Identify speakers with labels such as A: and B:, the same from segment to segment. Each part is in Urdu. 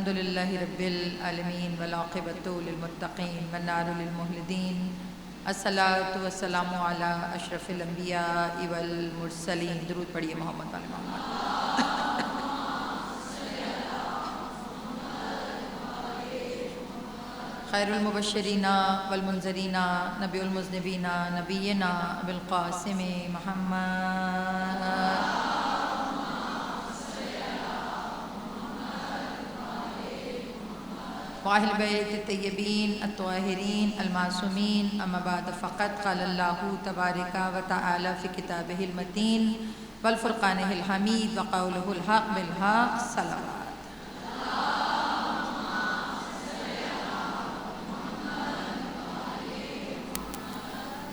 A: الحمدللہ رب العالمین والعاقبۃ للمتقین والنار للمخلدین الصلاۃ والسلام علی اشرف الانبیاء والمرسلین. درود پڑھیے محمد علی محمد. خیر المبشرین والمنذرین نبی المذنبین نبینا ابو القاسم محمد واہل بیت الطیبین الطاہرین المعصومین. اما بعد فقط قال اللہ تبارک و تعالی فی کتابہ المتین والفرقانہ الحمید وقولہ الحق بالحق. صلوات.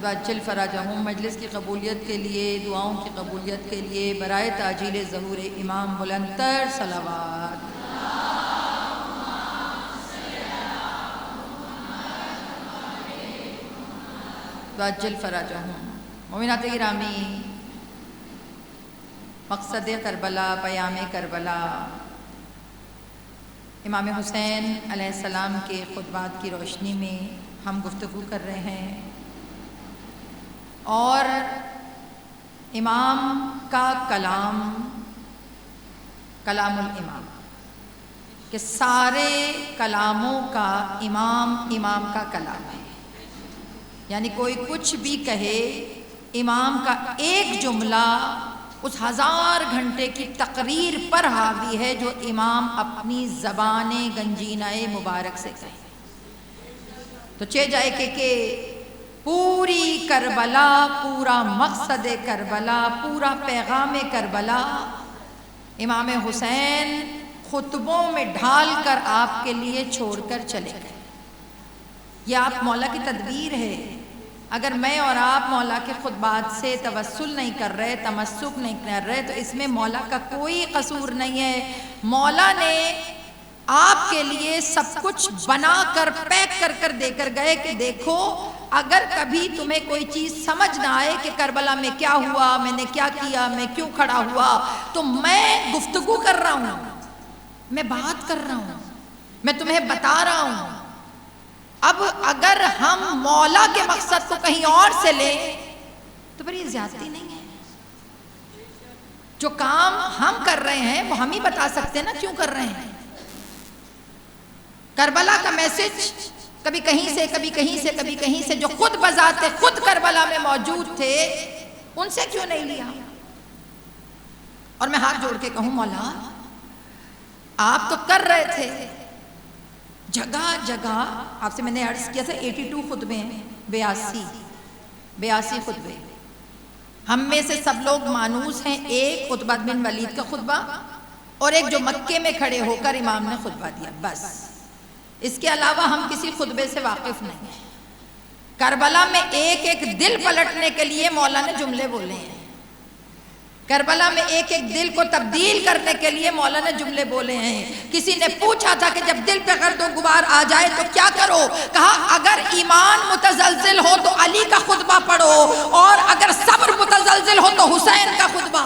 A: واجل فراجہم. مجلس کی قبولیت کے لیے، دعاؤں کی قبولیت کے لیے برائے تعجیل ظہور امام بلندتر صلوات. واجل فراجہم. مومنات گرامی، مقصد کربلا، پیام کربلا، امام حسین علیہ السلام کے خطبات کی روشنی میں ہم گفتگو کر رہے ہیں، اور امام کا کلام الامام، کہ سارے کلاموں کا امام کا کلام ہے. یعنی کوئی کچھ بھی کہے، امام کا ایک جملہ اس 1000 گھنٹے کی تقریر پر حاوی ہے جو امام اپنی زبان گنجینہ مبارک سے کہے. تو چہ جائے کہ پوری کربلا، پورا مقصد کربلا، پورا پیغام کربلا امام حسین خطبوں میں ڈھال کر آپ کے لیے چھوڑ کر چلے گئے. یہ آپ مولا کی تدبیر ہے. اگر میں اور آپ مولا کے خطبات سے توسل نہیں کر رہے، تمسک نہیں کر رہے، تو اس میں مولا کا کوئی قصور نہیں ہے. مولا نے آپ کے لیے سب کچھ بنا کر پیک کر کر دے کر گئے کہ دیکھو، اگر کبھی تمہیں کوئی چیز سمجھ نہ آئے کہ کربلا میں کیا ہوا، میں نے کیا کیا، میں کیوں کھڑا ہوا، تو میں گفتگو کر رہا ہوں، میں بات کر رہا ہوں، میں تمہیں بتا رہا ہوں. اب اگر ہم مولا کے مقصد کو کہیں اور سے لیں تو پھر یہ زیادتی نہیں ہے. جو کام ہم کر رہے ہیں وہ ہم ہی بتا سکتے ہیں نا کیوں کر رہے ہیں. کربلا کا میسج کبھی کہیں سے، کبھی کہیں سے، کبھی کہیں سے، جو خود بذات خود کربلا میں موجود تھے، ان سے کیوں نہیں لیا. اور میں ہاتھ جوڑ کے کہوں مولا، آپ تو کر رہے تھے جگہ جگہ. آپ سے میں نے عرض کیا تھا 82 خطبے ہیں، 82 خطبے. ہم میں سے سب لوگ مانوس ہیں. ایک عتبہ بن ولید کا خطبہ اور ایک جو مکے میں کھڑے ہو کر امام نے خطبہ دیا، بس. اس کے علاوہ ہم کسی خطبے سے واقف نہیں ہیں. کربلا میں ایک ایک دل پلٹنے کے لیے مولا نے جملے بولے ہیں. کربلا میں ایک ایک دل کو تبدیل کرنے کے لیے مولا نے جملے بولے ہیں. کسی نے پوچھا تھا کہ جب دل پہ گرد و غبار آ جائے تو کیا کرو؟ کہا اگر ایمان متزلزل ہو تو علی کا خطبہ پڑھو، اور اگر صبر متزلزل ہو تو حسین کا خطبہ.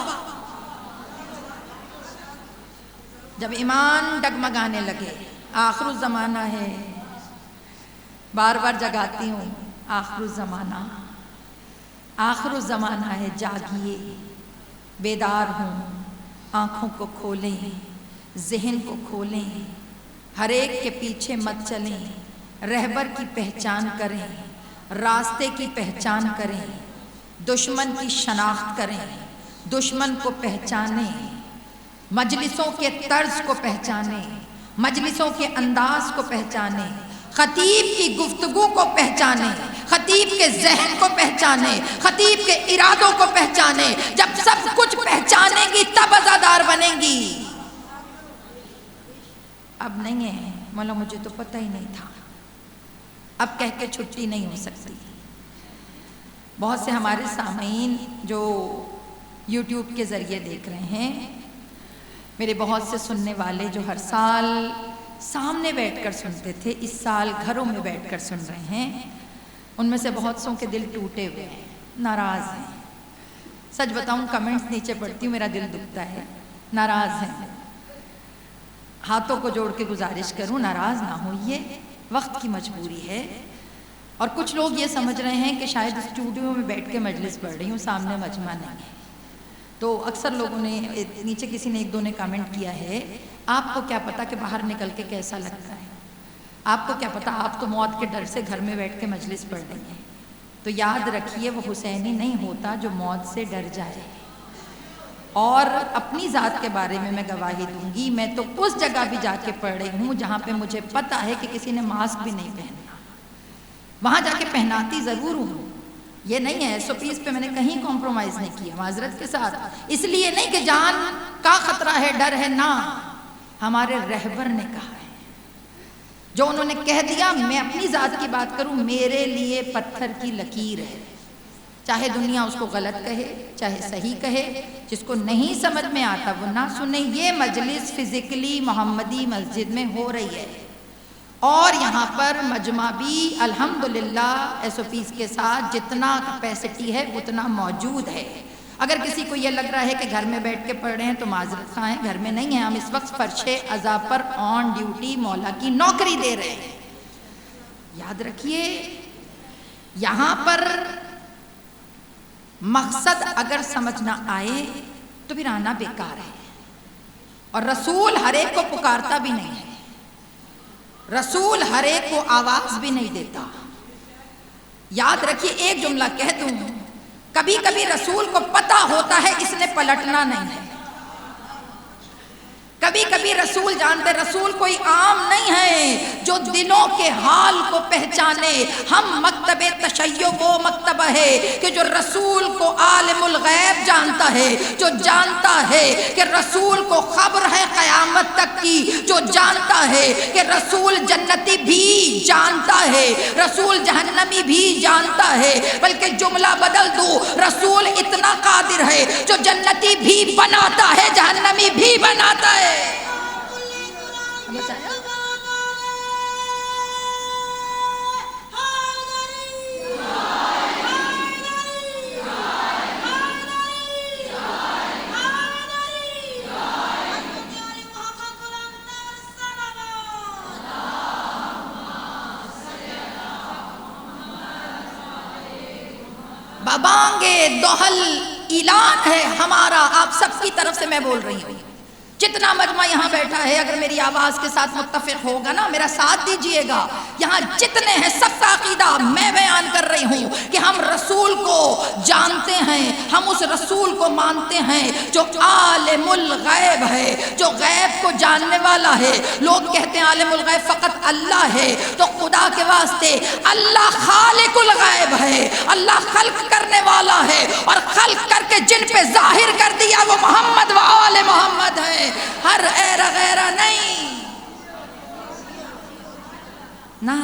A: جب ایمان ڈگمگانے لگے، آخر الزمانہ ہے، بار بار جگاتی ہوں، آخر الزمانہ، آخر الزمانہ ہے، جاگیے، بیدار ہوں، آنکھوں کو کھولیں، ذہن کو کھولیں، ہر ایک کے پیچھے مت چلیں، رہبر کی پہچان کریں، راستے کی پہچان کریں، دشمن کی شناخت کریں، دشمن کو پہچانیں، مجلسوں کے طرز کو پہچانیں، مجلسوں کے انداز کو پہچانیں، خطیب کی گفتگو کو پہچانیں، خطیب کے ذہن کو پہچانیں، خطیب کے ارادوں کو پہچانیں. جب سب کچھ پہچانیں گی تب عزادار بنیں گی. اب نہیں ہے مولا، مجھے تو پتہ ہی نہیں تھا، اب کہہ کے چھٹی نہیں ہو سکتی. بہت سے ہمارے سامعین جو یوٹیوب کے ذریعے دیکھ رہے ہیں، میرے بہت سے سننے والے جو ہر سال سامنے بیٹھ کر سنتے تھے، اس سال گھروں میں بیٹھ کر سن رہے ہیں. ان میں سے بہت سوں کے دل ٹوٹے ہوئے ہیں، ناراض ہیں. سچ بتاؤں کمنٹس نیچے پڑھتی ہوں، میرا دل دکھتا ہے، ناراض ہیں. ہاتھوں کو جوڑ کے گزارش کروں، ناراض نہ ہوئیے، وقت کی مجبوری ہے۔ اور کچھ لوگ یہ سمجھ رہے ہیں کہ شاید اسٹوڈیو میں بیٹھ کے مجلس پڑھ رہی ہوں، سامنے مجمع نہیں ہے۔ تو اکثر لوگوں نے نیچے کسی نے ایک دو نے کامنٹ کیا ہے، آپ کو کیا پتا کہ باہر نکل کے کیسا لگتا ہے، آپ کو کیا پتا، آپ تو موت کے ڈر سے گھر میں بیٹھ کے مجلس پڑھ رہی ہیں۔ تو یاد رکھیے وہ حسینی نہیں ہوتا جو موت سے ڈر جائے۔ اور اپنی ذات کے بارے میں گواہی دوں گی، میں تو اس جگہ بھی جا کے پڑھ رہی ہوں جہاں پہ مجھے پتا ہے کہ کسی نے ماسک بھی نہیں پہنا، وہاں جا کے پہناتی ضرور ہوں۔ یہ نہیں ہے ایس او پیز پہ میں نے کہیں کمپرومائز نہیں کیا، معذرت کے ساتھ، اس لیے نہیں کہ جان کا خطرہ ہے، ڈر ہے، نہ، ہمارے رہبر نے کہا ہے، جو انہوں نے کہہ دیا۔ میں اپنی ذات کی بات کروں، میرے لیے پتھر کی لکیر ہے، چاہے دنیا اس کو غلط کہے چاہے صحیح کہے، جس کو نہیں سمجھ میں آتا وہ نہ سنے۔ یہ مجلس فزیکلی محمدی مسجد میں ہو رہی ہے، اور یہاں پر مجمع بھی الحمدللہ ایس او پیز کے ساتھ جتنا کیپیسٹی ہے اتنا موجود ہے۔ اگر کسی کو یہ لگ رہا ہے کہ گھر میں بیٹھ کے پڑھ رہے ہیں تو معذرت خواہ ہیں، گھر میں نہیں ہیں، ہم اس وقت فرش عزا پر آن ڈیوٹی مولا کی نوکری دے رہے ہیں۔ یاد رکھیے، یہاں پر مقصد اگر سمجھ نہ آئے تو پھر آنا بیکار ہے، اور رسول ہر ایک کو پکارتا بھی نہیں ہے، رسول ہر ایک کو آواز بھی نہیں دیتا۔ یاد رکھیے، ایک جملہ کہہ دوں، کبھی کبھی رسول کو پتا ہوتا ہے اس نے پلٹنا نہیں ہے، کبھی کبھی رسول جانتے، رسول کوئی عام نہیں ہے جو دلوں کے حال کو پہچانے۔ ہم مکتب تشیع وہ مکتب ہے کہ جو رسول کو عالم الغیب جانتا ہے، جو جانتا ہے کہ رسول کو خبر ہے قیامت تک کی، جو جانتا ہے کہ رسول جنتی بھی جانتا ہے، رسول جہنمی بھی جانتا ہے، بلکہ جملہ بدل دوں، رسول اتنا قادر ہے جو جنتی بھی بناتا ہے جہنمی بھی بناتا ہے۔ بابانگے دوہل اعلان ہے ہمارا، آپ سب کی طرف سے میں بول رہی ہوں، جتنا مجمع یہاں بیٹھا ہے، اگر میری آواز کے ساتھ متفق ہوگا نا، میرا ساتھ دیجئے گا، یہاں جتنے ہیں سب کا عقیدہ میں بیان کر رہی ہوں کہ ہم رسول کو جانتے ہیں، ہم اس رسول کو مانتے ہیں جو عالم الغیب ہے، جو غیب کو جاننے والا ہے۔ لوگ کہتے ہیں عالم الغیب فقط اللہ ہے، تو خدا کے واسطے اللہ خالق الغیب ہے، اللہ خلق کرنے والا ہے، اور خلق کر کے جن پہ ظاہر کر دیا وہ محمد و آل محمد ہے، ہر ایرہ غیرہ نہیں۔ نہ،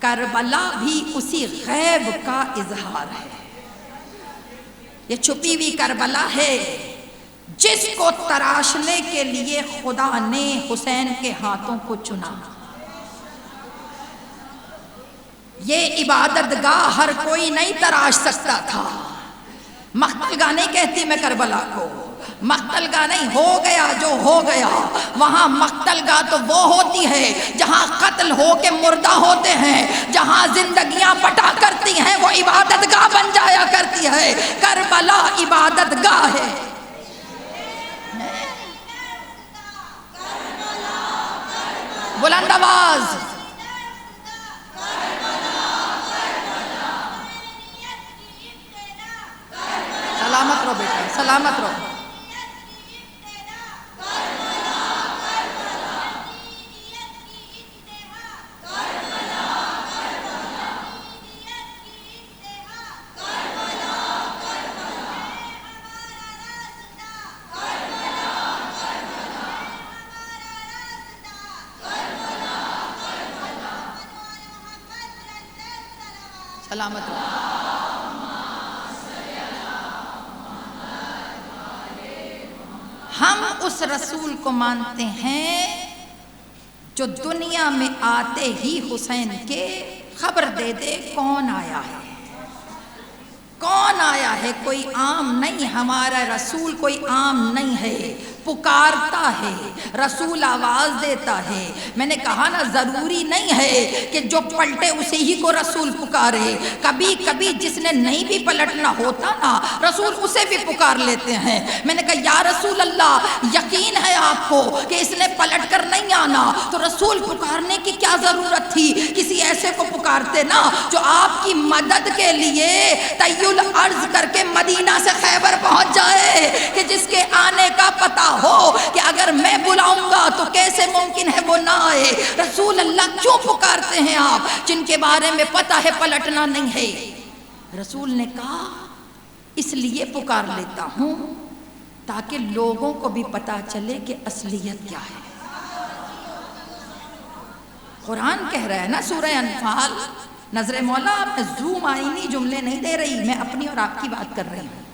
A: کربلا بھی اسی غیب کا اظہار ہے، یہ چھپی ہوئی کربلا ہے جس کو تراشنے کے لیے خدا نے حسین کے ہاتھوں کو چنا۔ یہ عبادت گاہ ہر کوئی نہیں تراش سکتا تھا۔ مقتل گاہ نہیں کہتی میں کربلا کو، مقتل گاہ نہیں، ہو گیا جو ہو گیا۔ وہاں مقتل گاہ تو وہ ہوتی ہے جہاں قتل ہو کے مردہ ہوتے ہیں، جہاں زندگیاں پٹا کرتی ہیں وہ عبادت گاہ بن جایا کرتی ہے۔ کربلا عبادت گاہ ہے۔ بلند آواز، سلامت رہو بیٹا، سلامت رہو۔ سلامت رہو۔ ہم اس رسول کو مانتے ہیں جو دنیا میں آتے ہی حسین کے خبر دے دے کون آیا ہے، کون آیا ہے۔ کوئی عام نہیں، ہمارا رسول کوئی عام نہیں ہے۔ پکارتا ہے، رسول آواز دیتا ہے۔ میں نے کہا نا ضروری نہیں ہے کہ جو پلٹے اسے ہی کو رسول پکارے، کبھی کبھی جس نے نہیں بھی پلٹنا ہوتا نا رسول اسے بھی پکار لیتے ہیں۔ میں نے کہا یا رسول اللہ یقین ہے آپ کو کہ اس نے پلٹ کر نہیں آنا، تو رسول پکارنے کی کیا ضرورت تھی؟ کسی ایسے کو پکارتے نا جو آپ کی مدد کے لیے طیل عرض کر کے مدینہ سے خیبر پہنچ جائے، کہ جس کے آنے کا پتہ ہو کہ اگر میں بلاؤں گا تو کیسے ممکن ہے وہ نہ آئے۔ رسول اللہ کیوں پکارتے ہیں آپ جن کے بارے میں پتہ ہے پلٹنا نہیں ہے؟ رسول نے کہا اس لیے پکار لیتا ہوں تاکہ لوگوں کو بھی پتہ چلے کہ اصلیت کیا ہے۔ قرآن کہہ رہا ہے نا سورہ انفال، نظر مولا میں زوم آئینی جملے نہیں دے رہی، میں اپنی اور آپ کی بات کر رہی ہوں۔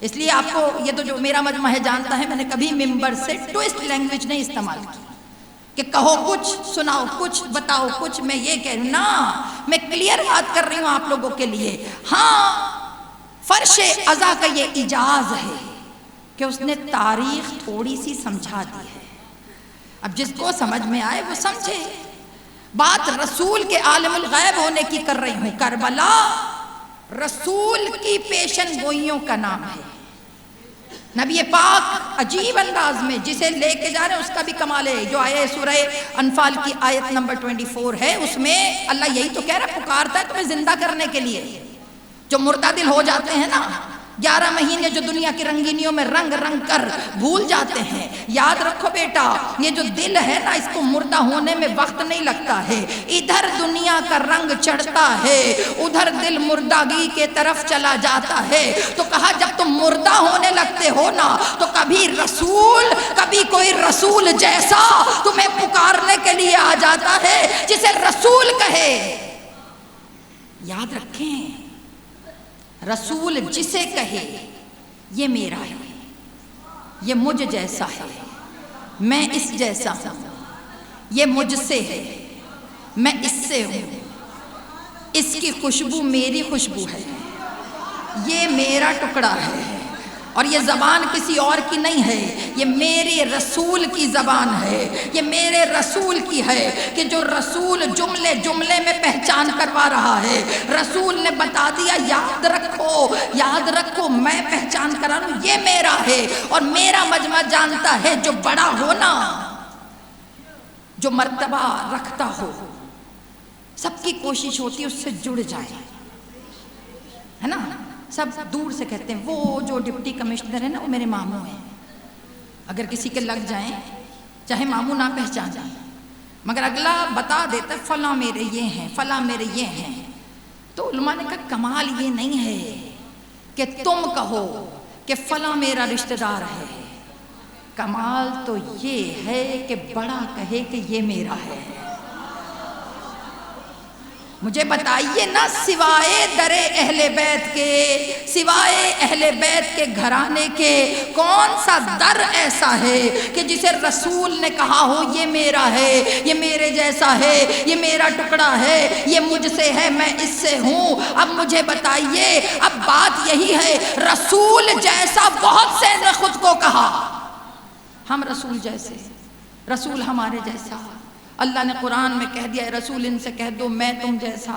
A: اس لیے آپ کو یہ تو جو میرا مجمع ہے جانتا ہے میں نے کبھی ممبر سے ٹوئسٹ لینگویج نہیں استعمال کی کہ کہو کچھ سناؤ کچھ بتاؤ کچھ، میں یہ کہہ رہی ہوں نا، میں کلیئر بات کر رہی ہوں آپ لوگوں کے لیے۔ ہاں فرش ازا کا یہ اجاز ہے کہ اس نے تاریخ تھوڑی سی سمجھا دی ہے، اب جس کو سمجھ میں آئے وہ سمجھے۔ بات رسول کے عالم الغیب ہونے کی کر رہی ہوں۔ کربلا رسول کی پیشن گوئیوں کا نام ہے۔ نبی پاک عجیب انداز میں جسے لے کے جا رہے ہیں اس کا بھی کمال ہے۔ جو آئے سورہ انفال کی آیت نمبر 24 ہے، اس میں اللہ یہی تو کہہ رہا ہے پکارتا ہے تمہیں زندہ کرنے کے لیے۔ جو مردہ دل ہو جاتے ہیں نا 11 مہینے جو دنیا کی رنگینیوں میں رنگ رنگ کر بھول جاتے ہیں، یاد رکھو بیٹا یہ جو دل ہے نا اس کو مردہ ہونے میں وقت نہیں لگتا ہے۔ ادھر دنیا کا رنگ چڑھتا ہے ادھر دل مردگی کے طرف چلا جاتا ہے۔ تو کہا جب تم مردہ ہونے لگتے ہو نا تو کبھی کوئی رسول جیسا تمہیں پکارنے کے لیے آ جاتا ہے جسے رسول کہے۔ یاد رکھیں رسول جسے کہے یہ میرا ہے، یہ مجھ جیسا ہے، میں اس جیسا ہوں، یہ مجھ سے ہے، میں اس سے ہوں، اس کی خوشبو میری خوشبو ہے، یہ میرا ٹکڑا ہے، اور یہ زبان کسی اور کی نہیں ہے، یہ میرے رسول کی زبان ہے، یہ میرے رسول کی ہے کہ جو رسول جملے جملے میں پہچان کروا رہا ہے۔ رسول نے بتا دیا یاد رکھو میں پہچان کرا لوں یہ میرا ہے، اور میرا مجمع جانتا ہے جو بڑا ہونا، جو مرتبہ رکھتا ہو، سب کی کوشش ہوتی ہے اس سے جڑ جائے، ہے نا؟ سب دور سے کہتے ہیں وہ جو ڈپٹی کمشنر ہے نا وہ میرے ماموں ہیں، اگر کسی کے لگ جائیں چاہے ماموں نہ پہچان جائیں مگر اگلا بتا دیتا ہے فلاں میرے یہ ہیں فلاں میرے یہ ہیں۔ تو علماء نے کہا کمال یہ نہیں ہے کہ تم کہو کہ فلاں میرا رشتہ دار ہے، کمال تو یہ ہے کہ بڑا کہے کہ یہ میرا ہے۔ مجھے بتائیے نا سوائے در اہل بیت کے، سوائے اہل بیت کے گھرانے کے کون سا در ایسا ہے کہ جسے رسول نے کہا ہو یہ میرا ہے، یہ میرے جیسا ہے، یہ میرا ٹکڑا ہے، یہ مجھ سے ہے، میں اس سے ہوں۔ اب مجھے بتائیے اب بات یہی ہے رسول جیسا بہت سے نے خود کو کہا، ہم رسول جیسے، رسول ہمارے جیسا۔ اللہ نے قرآن میں کہہ دیا رسول ان سے کہہ دو میں تم جیسا۔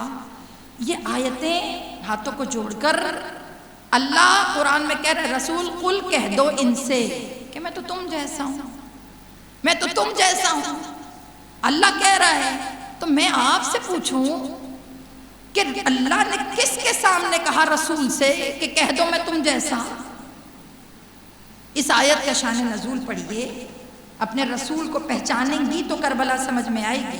A: یہ آیتیں ہاتھوں کو جوڑ کر اللہ قرآن میں کہہ رہے رسول قل کہہ دو ان سے کہ میں تو تم جیسا ہوں، میں تو تم جیسا ہوں۔ اللہ کہہ رہا ہے تو میں آپ سے پوچھوں کہ اللہ نے کس کے سامنے کہا رسول سے کہ کہہ دو میں تم جیسا؟ اس آیت کا شان نزول پڑھیے، اپنے رسول کو پہچانیں گی تو کربلا سمجھ میں آئے گی۔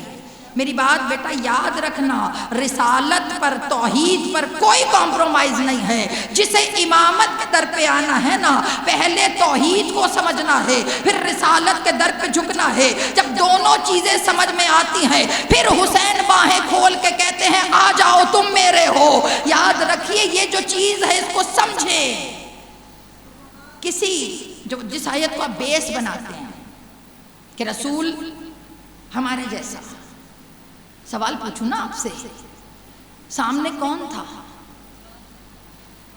A: میری بات بیٹا یاد رکھنا، رسالت پر توحید پر کوئی کمپرومائز نہیں ہے۔ جسے امامت کے در پہ آنا ہے نا پہلے توحید کو سمجھنا ہے پھر رسالت کے در پہ جھکنا ہے۔ جب دونوں چیزیں سمجھ میں آتی ہیں پھر حسین باہیں کھول کے کہتے ہیں آ جاؤ تم میرے ہو۔ یاد رکھیے یہ جو چیز ہے اس کو سمجھیں۔ جس آیت کو آپ بیس بناتے ہیں کہ رسول ہمارے جیسا، سوال پوچھوں نا آپ سے، سامنے کون تھا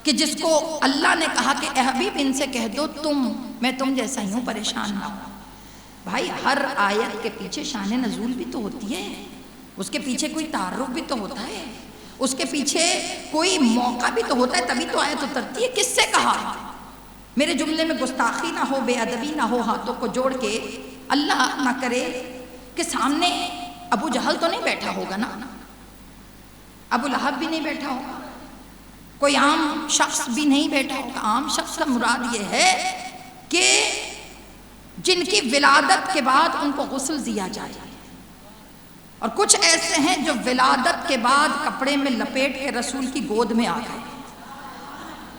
A: کہ جس کو اللہ نے کہا کہ اے حبیب ان سے کہہ دو تم میں تم جیسا ہی ہوں، پریشان نہ ہو۔ بھائی ہر آیت کے پیچھے شان نزول بھی تو ہوتی ہے، اس کے پیچھے کوئی تعارف بھی تو ہوتا ہے، اس کے پیچھے کوئی موقع بھی تو ہوتا ہے، تبھی تو آیت اترتی ہے۔ کس سے کہا؟ میرے جملے میں گستاخی نہ ہو، بے ادبی نہ ہو، ہاتھوں کو جوڑ کے اللہ نہ کرے کہ سامنے ابو جہل تو نہیں بیٹھا ہوگا نا، ابو لہب بھی نہیں بیٹھا ہوگا، کوئی عام شخص بھی نہیں بیٹھا ہوگا۔ عام شخص کا مراد یہ ہے کہ جن کی ولادت کے بعد ان کو غسل دیا جائے، اور کچھ ایسے ہیں جو ولادت کے بعد کپڑے میں لپیٹ کے رسول کی گود میں آ گئے۔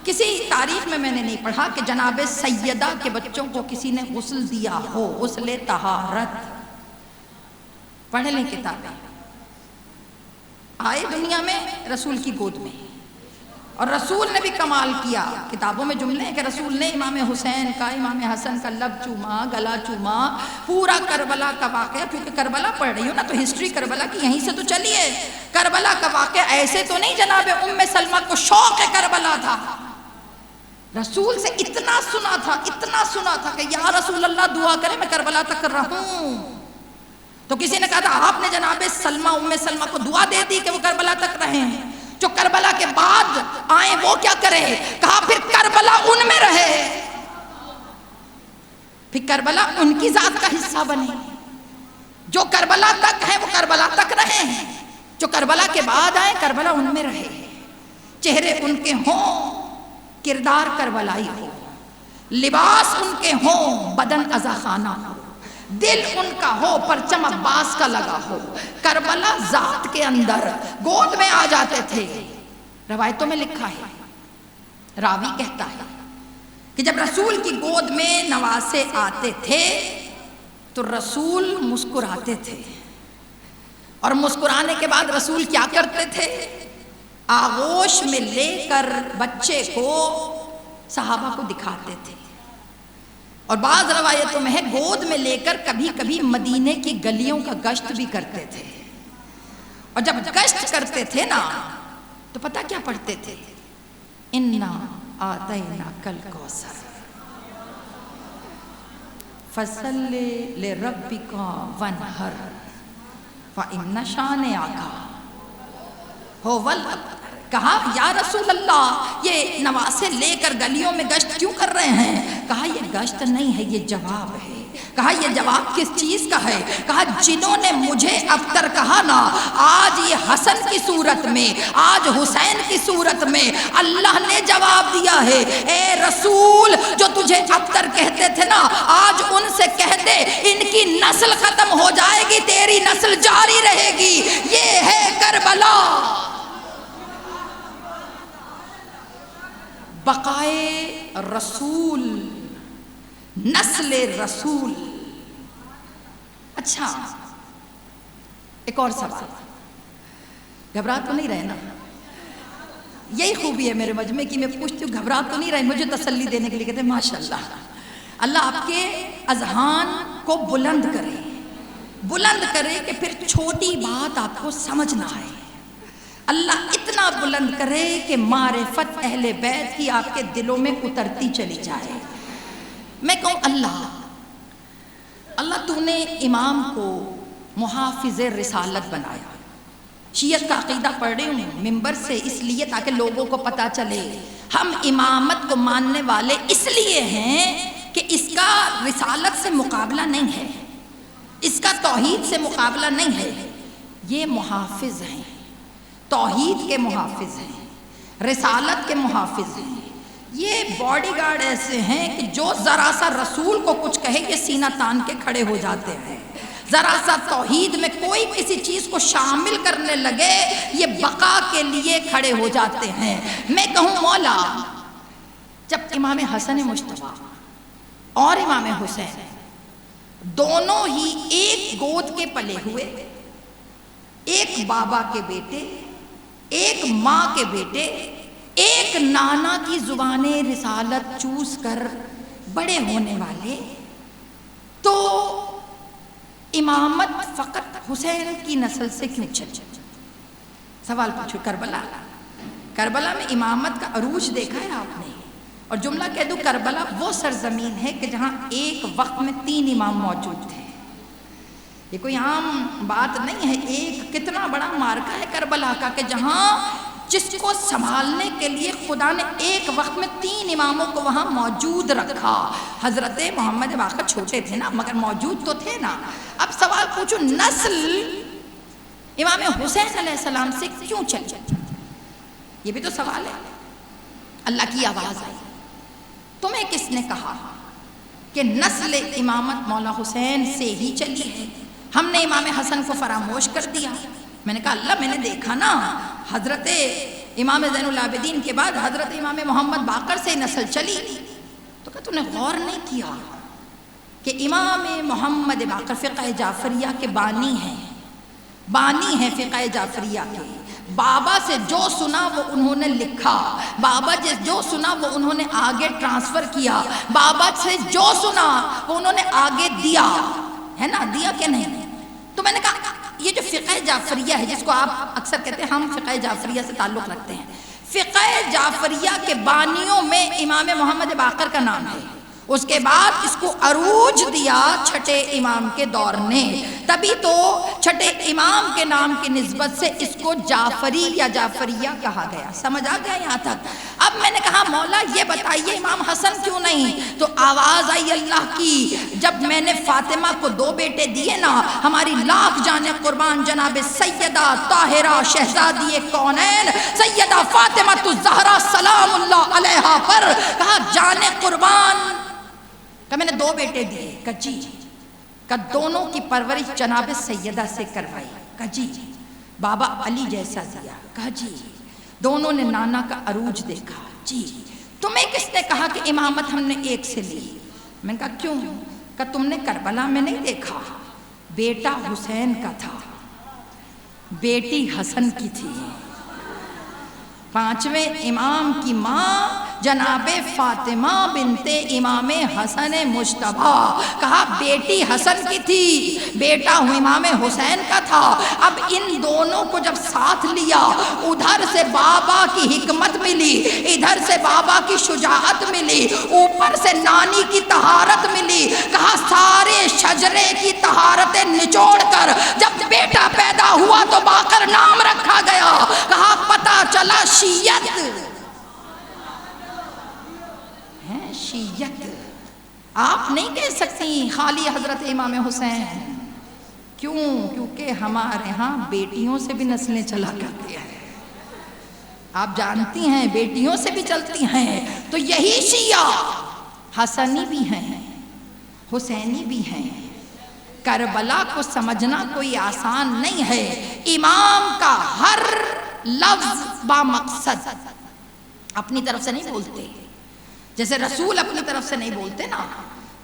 A: کسی تاریخ میں نے نہیں پڑھا کہ جناب سیدہ کے بچوں کو کسی نے غسل دیا ہو، غسل طہارت۔ پڑھ لیں کتابیں، آئے دنیا میں رسول کی گود میں، اور رسول نے بھی کمال کیا۔ کتابوں میں جملے ہیں کہ رسول نے امام حسین کا، امام حسن کا لب چوما، گلا چوما، پورا کربلا کا واقعہ، کیونکہ کربلا پڑھ رہی ہو نا تو ہسٹری کربلا کی یہیں سے تو چلی ہے۔ کربلا کا واقعہ ایسے تو نہیں جناب ام سلمہ کو شوق کربلا تھا، رسول سے اتنا سنا تھا کہ یا رسول اللہ دعا کرے میں کربلا تک رہوں۔ تو کسی نے کہا تھا آپ نے جناب ام سلمہ کو دعا دے دی کہ وہ کربلا تک رہیں، جو کربلا کے بعد آئیں وہ کیا کرے؟ کہا پھر کربلا ان میں رہے، پھر کربلا ان کی ذات کا حصہ بنے۔ جو کربلا تک ہیں وہ کربلا تک رہے، جو کربلا کے بعد آئیں کربلا ان میں رہے، چہرے ان کے ہوں کردار کربلائی ہو، لباس ان کے ہوں بدن عزا خانہ ہو، دل ان کا ہو پرچم عباس کا لگا ہو۔ کربلا ذات کے اندر گود میں آ جاتے تھے۔ روایتوں میں لکھا ہے، راوی کہتا ہے کہ جب رسول کی گود میں نواسے آتے تھے تو رسول مسکراتے تھے، اور مسکرانے کے بعد رسول کیا کرتے تھے؟ آغوش میں لے کر بچے کو صحابہ کو دکھاتے تھے، اور بعض روایتوں میں ہے گود میں لے کر کبھی کبھی مدینے کی گلیوں کا گشت بھی کرتے تھے۔ اور جب گشت کرتے تھے نا تو پتہ کیا پڑھتے تھے؟ انا آتیناک الکوثر فصل لربک وانحر فإن شانئک هو الأبتر۔ کہا یا رسول اللہ یہ نواسے لے کر گلیوں میں گشت کیوں کر رہے ہیں؟ کہا یہ گشت نہیں ہے، یہ جواب ہے۔ کہا یہ جواب کس چیز کا ہے؟ کہا جنہوں نے مجھے ابتر کہا نا، آج یہ حسن کی صورت میں، آج حسین کی صورت میں اللہ نے جواب دیا ہے، اے رسول جو تجھے ابتر کہتے تھے نا، آج ان سے کہہ دے ان کی نسل ختم ہو جائے گی، تیری نسل جاری رہے گی۔ یہ ہے کربلا، بقائے رسول، نسل رسول۔ اچھا ایک اور سوال، گھبرا تو نہیں رہے نا؟ یہی خوبی ہے میرے مجمع کی، میں پوچھتی ہوں گھبرا تو نہیں رہے؟ مجھے تسلی دینے کے لیے کہتے ہیں ماشاءاللہ، اللہ آپ کے اذہان کو بلند کرے کہ پھر چھوٹی بات آپ کو سمجھ نہ آئے، اللہ اتنا بلند کرے کہ معرفت اہل بیت کی آپ کے دلوں میں اترتی چلی جائے۔ میں کہوں اللہ تو نے امام کو محافظ رسالت بنایا۔ شیعت کا عقیدہ پڑھ رہی ہوں ممبر سے اس لیے تاکہ لوگوں کو پتہ چلے ہم امامت کو ماننے والے اس لیے ہیں کہ اس کا رسالت سے مقابلہ نہیں ہے، اس کا توحید سے مقابلہ نہیں ہے۔ یہ محافظ ہیں، توحید کے محافظ ہیں، رسالت کے محافظ ہیں۔ یہ باڈی گارڈ ایسے ہیں کہ جو ذرا سا رسول کو کچھ کہے یہ سینہ تان کے کھڑے ہو جاتے ہیں، ذرا سا توحید میں کوئی کسی چیز کو شامل کرنے لگے یہ بقا کے لیے کھڑے ہو جاتے ہیں۔ میں کہوں مولا جب امام حسن مجتبیٰ اور امام حسین دونوں ہی ایک گود کے پلے ہوئے، ایک بابا کے بیٹے، ایک ماں کے بیٹے، ایک نانا کی زبان رسالت چوس کر بڑے ہونے والے، تو امامت فقط حسین کی نسل سے کیوں چلی؟ سوال پوچھو، کربلا میں امامت کا عروج دیکھا ہے آپ نے؟ اور جملہ کہہ دوں، کربلا وہ سرزمین ہے کہ جہاں ایک وقت میں 3 امام موجود تھے۔ یہ کوئی عام بات نہیں ہے، ایک کتنا بڑا مارکا ہے کربلا کا، کہ جہاں جس کو سنبھالنے کے لیے خدا نے ایک وقت میں 3 اماموں کو وہاں موجود رکھا۔ حضرت محمد باقر چھوٹے تھے نا، مگر موجود تو تھے نا۔ اب سوال پوچھو، نسل امام حسین علیہ السلام سے کیوں چلی؟ یہ بھی تو سوال ہے۔ اللہ کی آواز آئی، تمہیں کس نے کہا کہ نسل امامت مولا حسین سے ہی چلی ہے؟ ہم نے امام حسن کو فراموش کر دیا۔ میں نے کہا اللہ، میں نے دیکھا نا، حضرت امام زین العابدین کے بعد حضرت امام محمد باقر سے نسل چلی۔ تو کہا تو نے غور نہیں کیا کہ امام محمد باقر فقہ جعفریہ کے بانی ہیں فقہ جعفریہ کے۔ بابا سے جو سنا وہ انہوں نے لکھا، بابا سے جو سنا وہ انہوں نے آگے ٹرانسفر کیا، بابا سے جو سنا وہ انہوں نے آگے دیا، ہے نا؟ دیا کہ نہیں؟ تو میں نے کہا یہ جو فقہ جعفریہ ہے، جس کو آپ اکثر کہتے ہیں ہم فقہ جعفریہ سے تعلق رکھتے ہیں، فقہ جعفریہ کے بانیوں میں امام محمد باقر کا نام ہے۔ اس کے بعد اس کو عروج دیا چھٹے امام کے دور نے، تبھی تو چھٹے امام کے نام کی نسبت سے اس کو جعفری یا جعفریہ کہا گیا۔ سمجھ آ گیا یہاں تک؟ اب میں نے کہا مولا یہ بتائیے امام حسن کیوں نہیں؟ تو آواز آئی اللہ کی، جب میں نے فاطمہ کو 2 بیٹے دیے نا، ہماری لاکھ جانے قربان جناب سیدہ طاہرہ شہزادی کونین سیدہ فاطمہ الزہرا سلام اللہ علیہا پر، کہا جانے قربان، کہ میں نے 2 بیٹے دیے، کہ جی، کہ دونوں کی پرورش جناب سیدہ سے کروائی، کہ جی، بابا علی جیسا دیا، کہا جی، دونوں نے نانا کا عروج دیکھا، جی، تمہیں کس نے کہا کہ امامت ہم نے ایک سے لی؟ میں نے کہا کیوں؟ کہ تم نے کربلا میں نہیں دیکھا، بیٹا حسین کا تھا، بیٹی حسن کی تھی۔ 5ویں امام کی ماں جناب فاطمہ بنت امام حسن مجتبیٰ، کہا بیٹی حسن کی تھی، بیٹا امام حسین کا تھا۔ اب ان دونوں کو جب ساتھ لیا، ادھر سے بابا کی حکمت ملی، ادھر سے بابا کی شجاعت ملی، اوپر سے نانی کی طہارت ملی، کہا سارے شجرے کی طہارتیں نچوڑ کر جب بیٹا پیدا ہوا تو باقر نام رکھا گیا۔ کہا پتہ چلا شیعت ہے، شیعت آپ نہیں کہہ سکتی خالی حضرت امام حسین، کیوں؟ کیونکہ ہمارے ہاں بیٹیوں سے بھی نسلیں چلا کرتی ہیں، آپ جانتی ہیں بیٹیوں سے بھی چلتی ہیں۔ تو یہی شیعہ حسنی بھی ہیں، حسینی بھی ہیں۔ کربلا کو سمجھنا کوئی آسان نہیں ہے، امام کا ہر لفظ با مقصد، اپنی طرف سے نہیں بولتے، جیسے رسول اپنی طرف سے نہیں بولتے نا،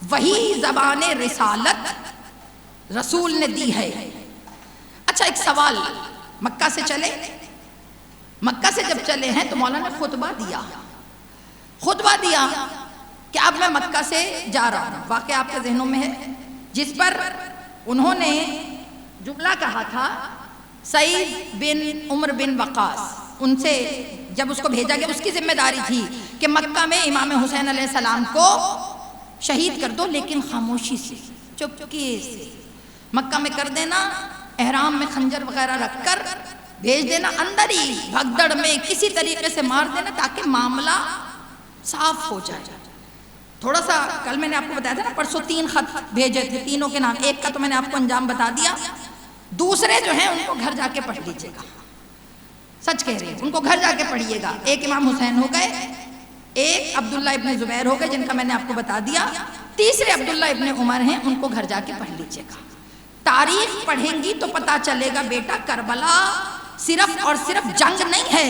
A: وہی زبان رسالت رسول نے دی ہے۔ اچھا ایک سوال، مکہ سے چلے، مکہ سے جب چلے ہیں تو مولانا نے خطبہ دیا کہ اب میں مکہ سے جا رہا ہوں، واقعہ آپ کے ذہنوں میں ہے، جس پر انہوں نے جملہ کہا تھا سعید بن عمر بن وقاص، ان سے جب اس کو بھیجا گیا، اس کی ذمہ داری تھی کہ مکہ میں امام حسین علیہ السلام کو شہید کر دو، لیکن خاموشی سے، چپکے سے، مکہ میں کر دینا، احرام میں خنجر وغیرہ رکھ کر بھیج دینا، اندر ہی بھگدڑ میں کسی طریقے سے مار دینا تاکہ معاملہ صاف ہو جائے۔ تھوڑا سا کل میں نے آپ کو بتایا تھا نا، پرسوں 3 خط بھیجے تھے، تینوں کے نام، ایک کا تو میں نے آپ کو انجام بتا دیا، دوسرے جو ہیں ان کو گھر جا کے پڑھ لیجیے گا، سچ کہہ رہے ہیں، ان کو گھر جا کے پڑھیے گا۔ ایک امام حسین ہو گئے، ایک عبداللہ ابن زبیر ہو گئے جن کا میں نے آپ کو بتا دیا، تیسرے عبداللہ ابن عمر ہیں، ان کو گھر جا کے پڑھ لیجیے گا۔ تاریخ پڑھیں گی تو پتا چلے گا بیٹا کربلا صرف اور صرف جنگ نہیں ہے،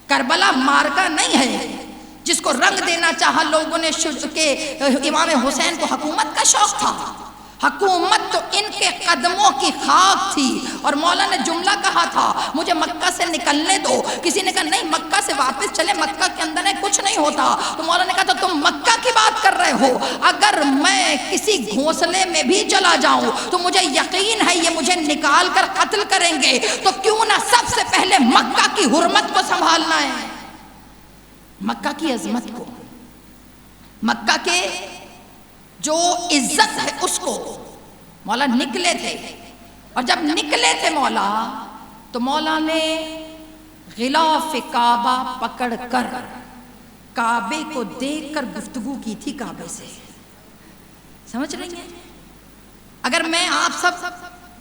A: کربلا مارکا نہیں ہے جس کو رنگ دینا چاہا لوگوں نے کہ امام حسین کو حکومت کا شوق تھا، حکومت تو ان کے قدموں کی خاک تھی۔ اور مولا نے جملہ کہا تھا مجھے مکہ سے نکلنے دو، کسی نے کہا نہیں مکہ سے واپس چلے، مکہ کے اندر ہے کچھ نہیں ہوتا، تو مولا نے کہا تو تم مکہ کی بات کر رہے ہو، اگر میں کسی گھونسلے میں بھی چلا جاؤں تو مجھے یقین ہے یہ مجھے نکال کر قتل کریں گے، تو کیوں نہ سب سے پہلے مکہ کی حرمت کو سنبھالنا ہے۔ مکہ کی عظمت کو، مکہ کے جو عزت ہے اس کو مولا نکلے تھے، اور جب نکلے تھے مولا تو مولا نے غلاف کعبہ پکڑ کر کعبے کو دیکھ کر گفتگو کی تھی کعبے سے. سمجھ رہی ہیں؟ اگر میں آپ سب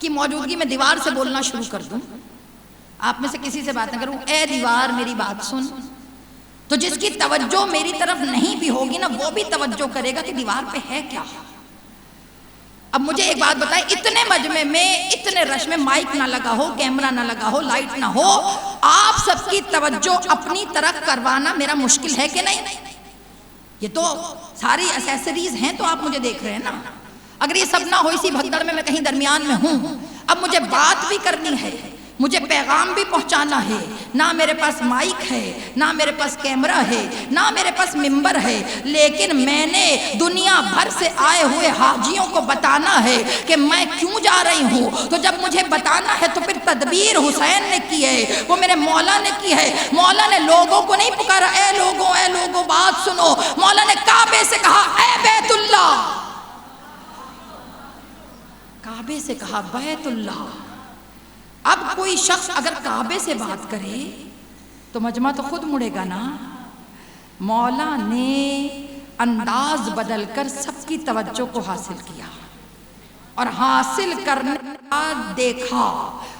A: کی موجودگی میں دیوار سے بولنا شروع کر دوں، آپ میں سے کسی سے بات نہ کروں، اے دیوار میری بات سن، تو جس کی توجہ میری طرف نہیں بھی ہوگی نا وہ بھی توجہ کرے گا کہ دیوار پہ ہے کیا. اب مجھے ایک بات بتائیں، اتنے مجمع میں اتنے رش میں مائک نہ لگا ہو، کیمرہ نہ لگا ہو، لائٹ نہ ہو، آپ سب کی توجہ اپنی طرف کروانا میرا مشکل ہے کہ نہیں؟ یہ تو ساری ایسیسریز ہیں تو آپ مجھے دیکھ رہے ہیں نا. اگر یہ سب نہ ہو، اسی بھگدڑ میں کہیں درمیان میں ہوں، اب مجھے بات بھی کرنی ہے، مجھے پیغام بھی پہنچانا ہے، نہ میرے پاس مائک ہے، نہ میرے پاس کیمرہ ہے، نہ میرے پاس ممبر ہے، لیکن میں نے دنیا بھر سے آئے ہوئے حاجیوں کو بتانا ہے کہ میں کیوں جا رہی ہوں. تو جب مجھے بتانا ہے تو پھر تدبیر حسین نے کی ہے، وہ میرے مولا نے کی ہے. مولا نے لوگوں کو نہیں پکارا اے لوگوں بات سنو، مولا نے کعبے سے کہا اے بیت اللہ، کعبے سے کہا بیت اللہ. اب کوئی شخص اگر کعبے سے بات کرے تو مجمع تو خود مڑے گا نا. مولا نے انداز بدل کر سب کی توجہ کو حاصل کیا، اور حاصل کرنے کے بعد دیکھا،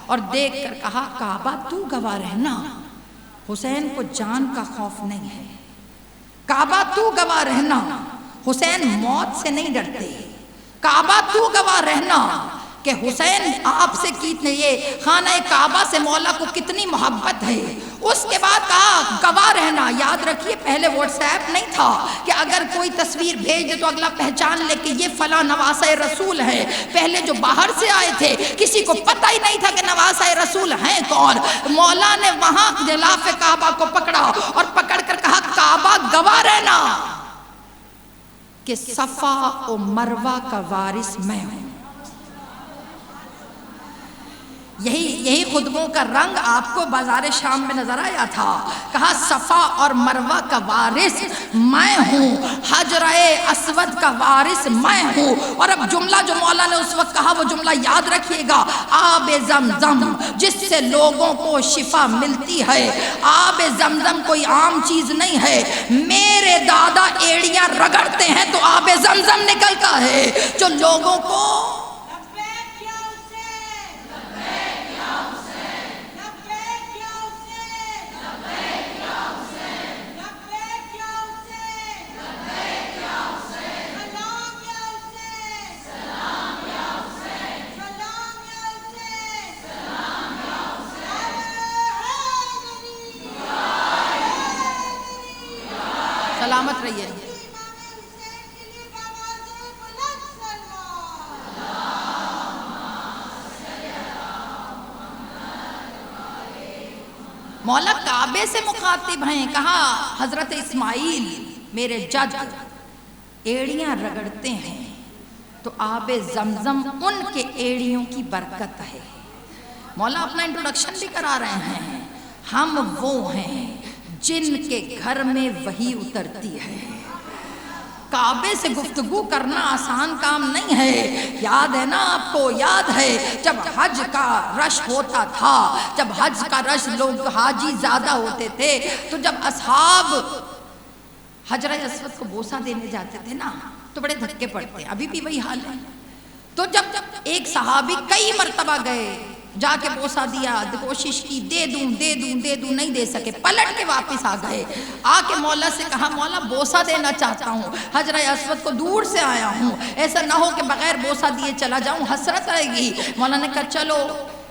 A: اور دیکھ کر کہا کعبہ تو گواہ رہنا، حسین کو جان کا خوف نہیں ہے. کعبہ تو گواہ رہنا، حسین موت سے نہیں ڈرتے. کعبہ تو گواہ رہنا کہ حسین آپ سے کتنے، یہ خانہ کعبہ سے مولا کو کتنی محبت ہے. اس کے بعد کہا گواہ رہنا. یاد رکھیے پہلے واٹس ایپ نہیں تھا کہ اگر کوئی تصویر بھیج دے تو اگلا پہچان لے کہ یہ فلاں نواسہ رسول ہے. پہلے جو باہر سے آئے تھے کسی کو پتہ ہی نہیں تھا کہ نواسہ رسول ہیں کون. مولا نے وہاں غلاف کعبہ کو پکڑا اور پکڑ کر کہا کعبہ گواہ رہنا کہ صفا و مروہ کا وارث میں ہوں. یہی خطبوں کا رنگ آپ کو بازار شام میں نظر آیا تھا. کہا صفا اور مروہ کا وارث میں ہوں، حجر اسود کا وارث میں ہوں. اور اب جملہ جو مولا نے اس وقت کہا وہ جملہ یاد رکھیے گا، آب زمزم جس سے لوگوں کو شفا ملتی ہے. آب زمزم کوئی عام چیز نہیں ہے. میرے دادا ایڑیاں رگڑتے ہیں تو آب زمزم نکلتا ہے جو لوگوں کو سلامت رہیے. مولا کعبے سے مخاطب ہیں. کہا حضرت اسماعیل میرے جد ایڑیاں رگڑتے ہیں تو آب زمزم ان کے ایڑیوں کی برکت ہے. مولا اپنا انٹروڈکشن بھی کرا رہے ہیں. ہم وہ ہیں جن کے گھر میں وحی اترتی ہے. کعبے سے گفتگو کرنا آسان کام نہیں ہے. یاد ہے نا آپ کو، یاد ہے جب حج کا رش ہوتا تھا، جب حج کا رش لوگ حاجی زیادہ ہوتے تھے تو جب اصحاب حجر اسود کو بوسہ دینے جاتے تھے نا تو بڑے دھکے پڑتے. ابھی بھی وہی حال ہے. تو جب ایک صحابی کئی مرتبہ گئے، جا کے بوسہ دیا، کوشش کی دے دوں نہیں دے سکے، پلٹ کے واپس آ گئے. آ کے مولا سے کہا مولا بوسہ دینا چاہتا ہوں، حجر اسود کو دور سے آیا ہوں، ایسا نہ ہو کہ بغیر بوسہ دیے چلا جاؤں، حسرت آئے گی. مولا نے کہا چلو.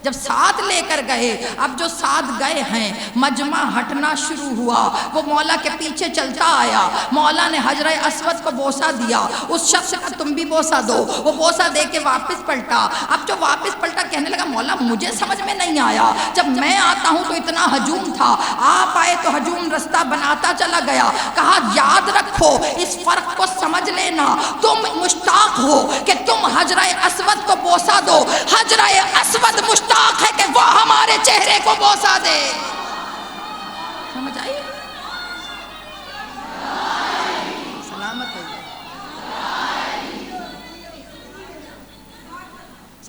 A: جب ساتھ لے کر گئے، اب جو ساتھ گئے ہیں مجمع ہٹنا شروع ہوا. وہ مولا کے پیچھے چلتا آیا. مولا نے حجر اسود کو بوسہ دیا. اس شخص کا تم بھی بوسہ دو. وہ بوسہ دے کے واپس پلٹا. اب جو واپس پلٹا کہنے لگا مولا مجھے سمجھ میں نہیں آیا، جب میں آتا ہوں تو اتنا ہجوم تھا، آپ آئے تو ہجوم رستہ بناتا چلا گیا. کہا یاد رکھو اس فرق کو سمجھ لینا. تم مشتاق ہو کہ تم حجر اسود کو بوسہ دو، حجر اسود مشتاق ہے کہ وہ ہمارے چہرے کو بوسہ دے. سمجھ آئی؟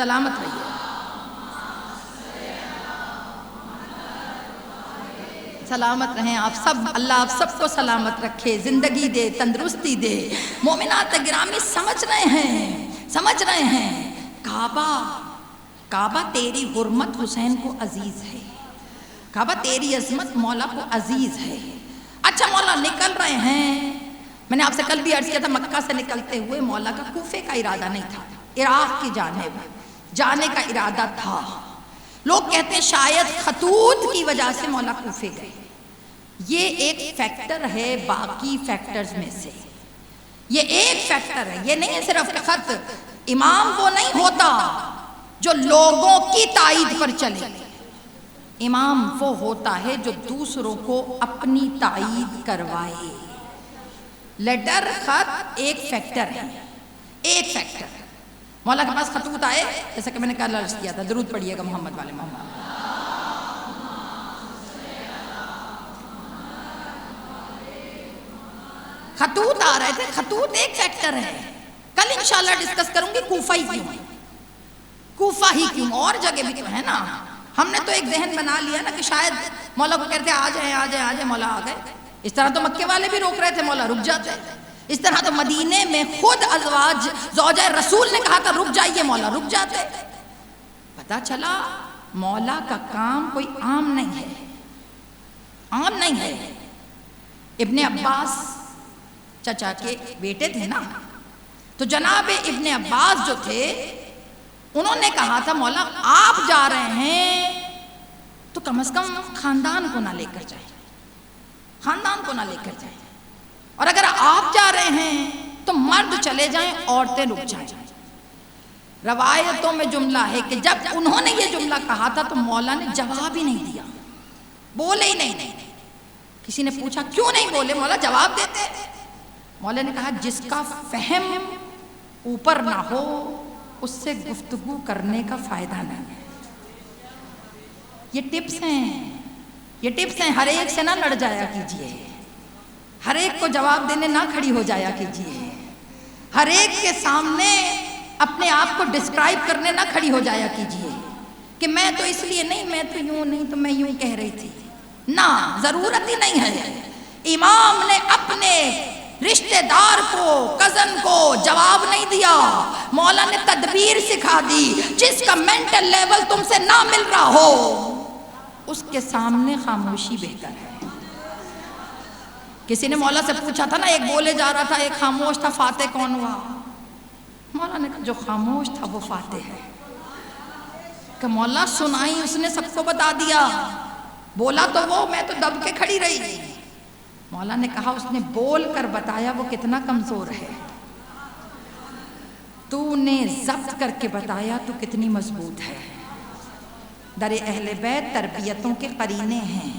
A: سلامت رہیے، سلامت رہیں آپ سب، اللہ آپ سب کو سلامت رکھے، زندگی دے، تندرستی دے۔ مومنات گرامی سمجھ رہے ہیں کعبہ تیری حرمت حسین کو عزیز ہے، کعبہ تیری عظمت مولا کو عزیز ہے۔ اچھا مولا نکل رہے ہیں، میں نے آپ سے کل بھی عرض کیا تھا، مکہ سے نکلتے ہوئے مولا کا کوفے کا ارادہ نہیں تھا، عراق کی جانب جانے کا ارادہ تھا۔ لوگ کہتے ہیں شاید خطوط کی وجہ سے مولا کوفے گئے، یہ ایک فیکٹر ہے باقی فیکٹرز میں سے، یہ ایک فیکٹر ہے، یہ نہیں ہے صرف خط۔ امام وہ نہیں ہوتا جو لوگوں کی تائید پر چلے، امام وہ ہوتا ہے جو دوسروں کو اپنی تائید کروائے۔ لیٹر خط ایک فیکٹر ہے، ایک فیکٹر۔ مولا کے پاس خطوط آئے، جیسا کہ میں نے کل عرض کیا تھا، درود پڑھیے گا محمد والے محمد۔ خطوط آ رہے تھے، خطوط ایک فیکٹر ہے، کل انشاءاللہ ڈسکس کروں گی کوفہ ہی کیوں، کوفہ ہی کیوں، اور جگہ بھی تو ہے نا۔ ہم نے تو ایک ذہن بنا لیا نا کہ شاید مولا کو کہتے آ جائیں، مولا آ گئے۔ اس طرح تو مکے والے بھی روک رہے تھے، مولا رک جاتے۔ اس طرح تو مدینے میں خود ازواج زوجہ رسول نے کہا تھا رک جائیے، مولا رک جاتے۔ پتا چلا مولا کا کام کوئی عام نہیں ہے، عام نہیں ہے۔ ابن عباس چچا کے بیٹے تھے نا، تو جناب ابن عباس جو تھے انہوں نے کہا تھا مولا آپ جا رہے ہیں تو کم از کم خاندان کو نہ لے کر جائیں، خاندان کو نہ لے کر جائیں، اور اگر آپ جا رہے ہیں تو مرد چلے جائیں، عورتیں رک جائیں۔ روایتوں میں جملہ ہے کہ جب انہوں نے یہ جملہ کہا تھا تو مولا نے جواب ہی نہیں دیا، بولے ہی نہیں۔ کسی نے پوچھا کیوں نہیں بولے، مولا جواب دیتے۔ مولا نے کہا جس کا فہم اوپر نہ ہو اس سے گفتگو کرنے کا فائدہ نہیں ہے۔ یہ ٹپس ہیں، ہر ایک سے نہ لڑ جایا کیجئے، ہر ایک کو جواب دینے نہ کھڑی ہو جایا کیجئے، ہر ایک کے سامنے اپنے آپ کو ڈسکرائب کرنے نہ کھڑی ہو جایا کیجئے کہ میں تو اس لیے نہیں، میں تو یوں نہیں، تو میں یوں کہہ رہی تھی۔ نہ، ضرورت ہی نہیں ہے۔ امام نے اپنے رشتہ دار کو، کزن کو جواب نہیں دیا، مولا نے تدبیر سکھا دی۔ جس کا مینٹل لیول تم سے نہ مل رہا ہو اس کے سامنے خاموشی بہتر ہے۔ کسی نے مولا سے پوچھا تھا نا، ایک بولے جا رہا تھا ایک خاموش تھا، فاتح کون ہوا؟ مولا نے کہا جو خاموش تھا وہ فاتح ہے۔ کہ مولا سنائی اس نے سب کو بتا دیا، بولا تو وہ، میں تو دب کے کھڑی رہی۔ مولا نے کہا اس نے بول کر بتایا وہ کتنا کمزور ہے، تو نے ضبط کر کے بتایا تو کتنی مضبوط ہے۔ در اہل بیت تربیتوں کے قرینے ہیں،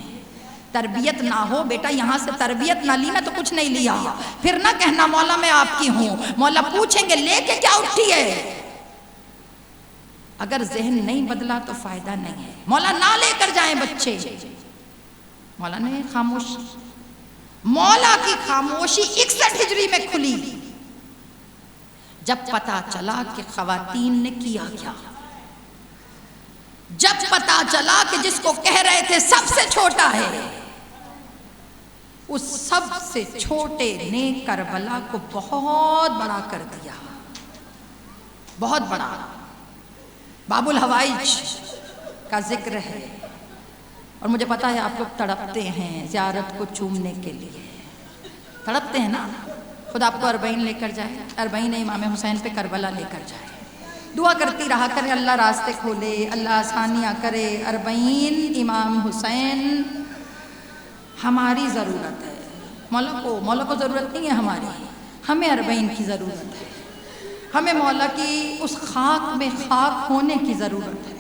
A: تربیت نہ ہو بیٹا، یہاں سے تربیت نہ لی نا تو کچھ نہیں لیا، پھر نہ کہنا مولا میں آپ کی ہوں۔ مولا پوچھیں گے لے کے کیا اٹھی ہے؟ اگر ذہن نہیں بدلا تو فائدہ نہیں ہے۔ مولا نہ لے کر جائیں بچے، مولا نے خاموش، مولا کی خاموشی 61 ہجری میں کھلی جب پتا چلا کہ خواتین نے کیا کیا، جب پتا چلا کہ جس کو کہہ رہے تھے سب سے چھوٹا ہے، اس سب سے چھوٹے نے کربلا کو بہت بڑا کر دیا، بہت بڑا۔ باب الحوائج کا ذکر ہے، اور مجھے پتا ہے آپ لوگ تڑپتے ہیں زیارت کو چومنے کے لیے، تڑپتے ہیں نا، خدا آپ کو 40 لے کر جائے، 40 امام حسین پہ کربلا لے کر جائے۔ دعا کرتی رہا کریں اللہ راستے کھولے، اللہ آسانیاں کرے۔ 40 امام حسین ہماری ضرورت ہے، مولا کو ضرورت نہیں ہے ہماری، ہمیں 40 کی ضرورت ہے، ہمیں مولا کی اس خاک میں خاک ہونے کی ضرورت ہے۔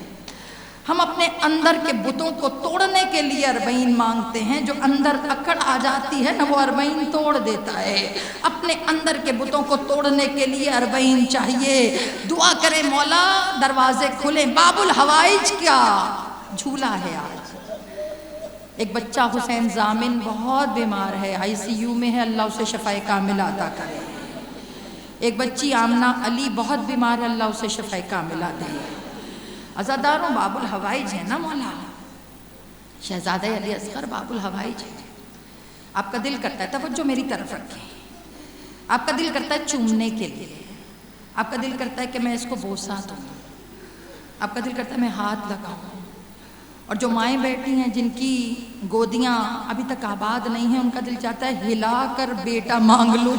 A: ہم اپنے اندر کے بتوں کو توڑنے کے لیے 40 مانگتے ہیں، جو اندر اکڑ آ جاتی ہے نا وہ 40 توڑ دیتا ہے۔ اپنے اندر کے بتوں کو توڑنے کے لیے 40 چاہیے۔ دعا کرے مولا دروازے کھلیں۔ باب الحوائج کیا جھولا ہے آج۔ ایک بچہ حسین ضامن بہت بیمار ہے، ICU میں ہے، اللہ اسے شفائے کامل عطا کرے۔ ایک بچی آمنہ علی بہت بیمار ہے، اللہ اسے شفاء کاملہ دے۔ عزاداروں باب الحوائج ہے نا مولا، شہزادہ علی اصغر باب الحوائج ہے۔ آپ کا دل کرتا ہے توجہ میری طرف رکھیں، آپ کا دل کرتا ہے چومنے کے لیے، آپ کا دل کرتا ہے کہ میں اس کو بوسہ دوں، آپ کا دل کرتا ہے میں ہاتھ لگاؤں۔ اور جو مائیں بیٹھی ہیں جن کی گودیاں ابھی تک آباد نہیں ہیں، ان کا دل چاہتا ہے ہلا کر بیٹا مانگ لوں،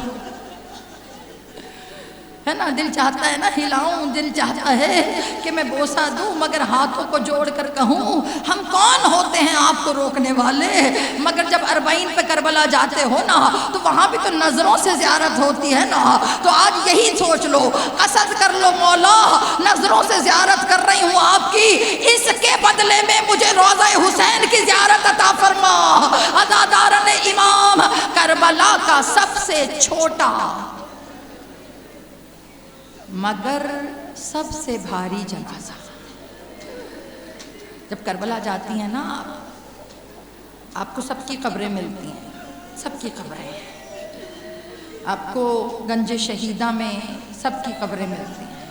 A: ہے نا؟ دل چاہتا ہے نا ہلاؤں، دل چاہتا ہے کہ میں بوسہ دوں، مگر ہاتھوں کو جوڑ کر کہوں ہم کون ہوتے ہیں آپ کو روکنے والے؟ مگر جب اربعین پہ کربلا جاتے ہو نا تو وہاں بھی تو نظروں سے زیارت ہوتی ہے نا، تو آج یہی سوچ لو، قصد کر لو مولا نظروں سے زیارت کر رہی ہوں آپ کی، اس کے بدلے میں مجھے روضہ حسین کی زیارت عطا فرما۔ عزاداران امام، کربلا کا سب سے چھوٹا مگر سب سے بھاری جنازہ، جب کربلا جاتی ہیں نا آپ کو سب کی قبریں ملتی ہیں، سب کی قبریں، آپ کو گنج شہیدہ میں سب کی قبریں ملتی ہیں۔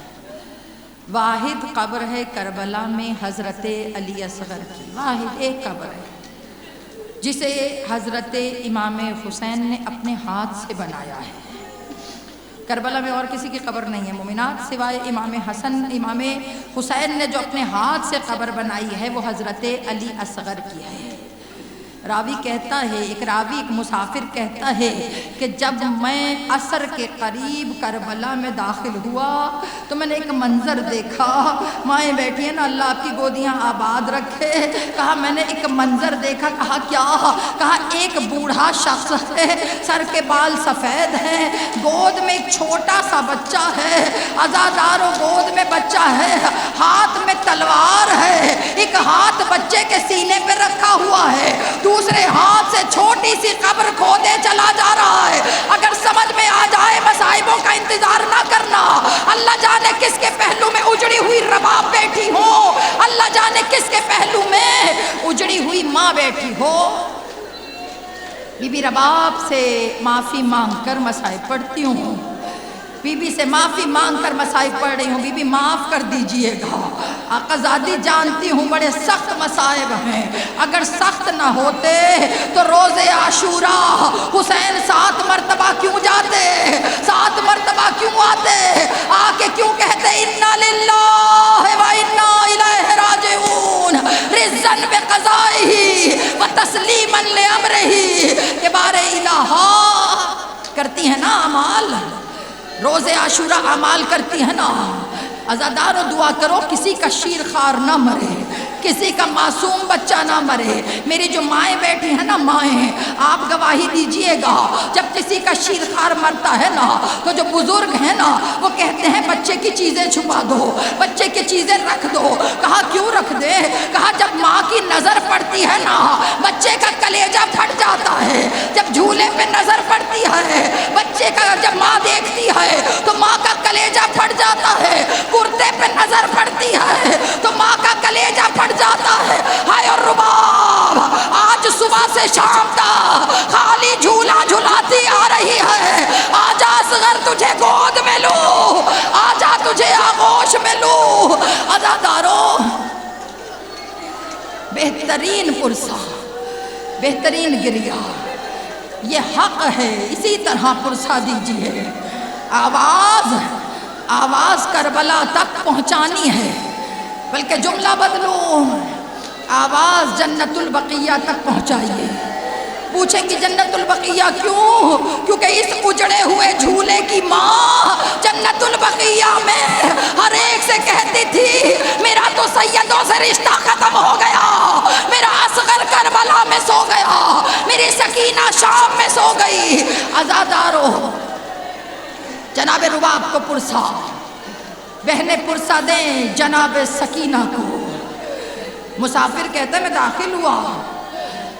A: واحد قبر ہے کربلا میں حضرت علی اصغر کی، واحد ایک قبر ہے جسے حضرت امام حسین نے اپنے ہاتھ سے بنایا ہے۔ کربلا میں اور کسی کی قبر نہیں ہے مومنات سوائے امام حسین نے جو اپنے ہاتھ سے قبر بنائی ہے وہ حضرت علی اصغر کی ہے۔ راوی کہتا ہے، ایک مسافر کہتا ہے کہ جب میں عصر کے قریب کربلا میں داخل ہوا تو میں نے ایک منظر دیکھا، مائیں بیٹھی ہیں نا اللہ آپ کی گودیاں آباد رکھے، کہا میں نے ایک منظر دیکھا، کہا کیا؟ کہا ایک بوڑھا شخص ہے، سر کے بال سفید ہیں، گود میں ایک چھوٹا سا بچہ ہے، عزاداروں گود میں بچہ ہے، ہاتھ میں تلوار ہے، ایک ہاتھ بچے کے سینے پہ رکھا ہوا ہے، دوسرے ہاتھ سے چھوٹی سی قبر کھودے چلا جا رہا ہے۔ اگر سمجھ میں آ جائے مصائبوں کا انتظار نہ کرنا، اللہ جانے کس کے پہلو میں اجڑی ہوئی رباب بیٹھی ہو، اللہ جانے کس کے پہلو میں اجڑی ہوئی ماں بیٹھی ہو۔ بی بی رباب سے معافی مانگ کر مصائب پڑھتی ہوں، بی بی سے معافی مانگ کر مصائب پڑھ رہی ہوں، بی بی معاف کر دیجئے گا، آقا زادی جانتی ہوں بڑے سخت مصائب ہیں، اگر سخت نہ ہوتے تو روز عاشوراء حسین 7 مرتبہ کیوں جاتے، 7 مرتبہ کیوں آتے، آ کے کیوں کہتے انا للہ و انا الیہ راجعون، رضا بقضائہ و تسلیما لامرہ، کہ بار الہا کرتی ہیں نا اعمال، روز عاشوراء اعمال کرتی ہے نا، عزادارو دعا کرو کسی کا شیر خوار نہ مرے، کسی کا معصوم بچہ نہ مرے۔ میری جو مائیں بیٹھی ہیں نا مائیں، آپ گواہی دیجئے گا، جب کسی کا شیر خوار مرتا ہے نا تو جو بزرگ ہیں نا وہ کہتے ہیں بچے کی چیزیں چھپا دو، بچے کی چیزیں رکھ دو۔ کہا کیوں رکھ دے؟ کہا جب ماں کی نظر پڑتی ہے نا بچے کا کلیجہ پھٹ جاتا ہے، جب جھولے پہ نظر پڑتی ہے بچے کا، جب ماں دیکھتی ہے تو ماں کا کلیجہ پھٹ جاتا ہے، کرتے پہ نظر پڑتی ہے تو ماں کا کلیجہ پھٹ جاتا ہے۔ ہائے اور رباب آج صبح سے شام تک خالی جھولا جھلاتی آ رہی ہے، آجا اصغر تجھے گود میں لوں، آجا تجھے آغوش میں لوں۔ عزاداروں بہترین پرسہ، بہترین گریہ یہ حق ہے، اسی طرح پرسہ دیجئے۔ آواز کربلا تک پہنچانی ہے، بلکہ جملہ بدلو، آواز جنت البقیہ تک پہنچائیے۔ پوچھیں کہ جنت البقیہ کیوں؟ کیونکہ اس اجڑے ہوئے جھولے کی ماں جنت البقیہ میں ہر ایک سے کہتی تھی میرا تو سیدوں سے رشتہ ختم ہو گیا، میرا اصغر کربلا میں سو گیا، میری سکینہ شام میں سو گئی۔ عزادارو جناب رباب کو پرسا، بہنیں پرسا دیں جناب سکینہ کو۔ مسافر کہتا ہے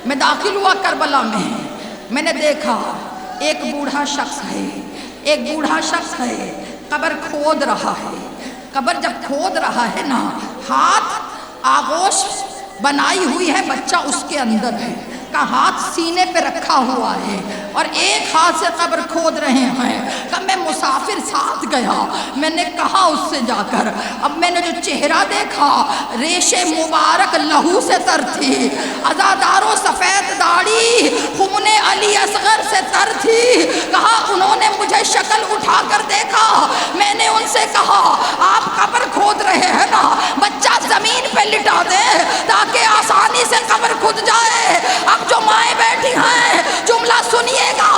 A: میں داخل ہوا کربلا میں نے دیکھا ایک بوڑھا شخص ہے، قبر کھود رہا ہے، قبر جب کھود رہا ہے نا، ہاتھ آغوش بنائی ہوئی ہے، بچہ اس کے اندر ہے، کا ہاتھ سینے پہ رکھا ہوا ہے اور ایک ہاتھ سے قبر کھود رہے ہیں۔ کہ میں مسافر ساتھ گیا، میں نے کہا اس سے جا کر، اب میں نے جو چہرہ دیکھا ریش مبارک لہو سے تر تھی، عزاداروں سفید داڑھی خون علی اصغر سے تر تھی۔ کہا انہوں نے مجھے شکل اٹھا کر دیکھا، میں نے ان سے کہا آپ قبر کھود رہے ہیں نا، بچہ زمین پہ لٹا دیں تاکہ آسانی سے قبر کھد جائے۔ اب جو مائیں بیٹھی ہیں جملہ سنیے گا،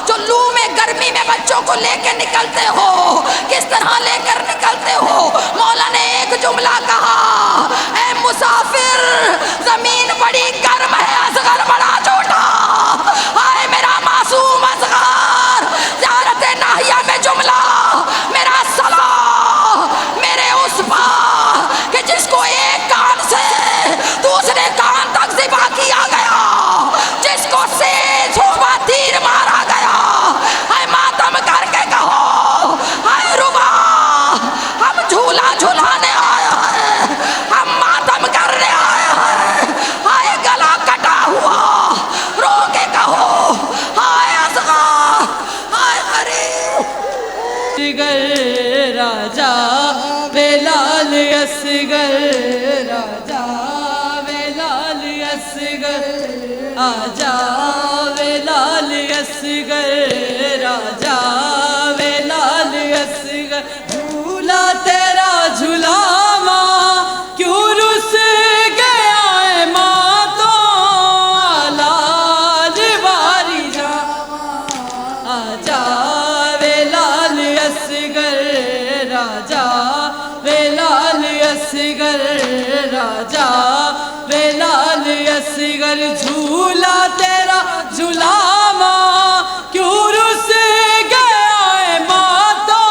A: جو لو میں گرمی میں بچوں کو لے کے نکلتے ہو، کس طرح لے کر نکلتے ہو؟ مولا نے ایک جملہ کہا، اے مسافر زمین بڑی گرم ہے، اصغر بڑا چھوٹا، آئے میرا معصوم اصغر زیارت ناہیہ میں جملہ میرا صلاح میرے اس پا کہ جس کو ایک کان سے دوسرے کان تک ذبح کیا گیا، جس کو سیج ہوا تیر مارا گیا، اے ماتم کر کے کہو اے ربا ہم جھولا جھلانے آیا ہے، ہم ماتم کرنے آیا ہے، اے گلا کٹا ہوا رو کے کہو اے اصغر اے غریب
B: راجا بلال اصغر، راجا بلال اصغر، آجا بلال اصغر، راجا بلال اصغر، جھولا تیرا جھلاواں کیوں رس گیا ہے ماں تو لال باری جاواں، آجا بلال اصغر، راجا بلال اصغر، راجا بلال اصغر، جھولا تیرا جھلاواں کیوں رس گیا ہے ماں تو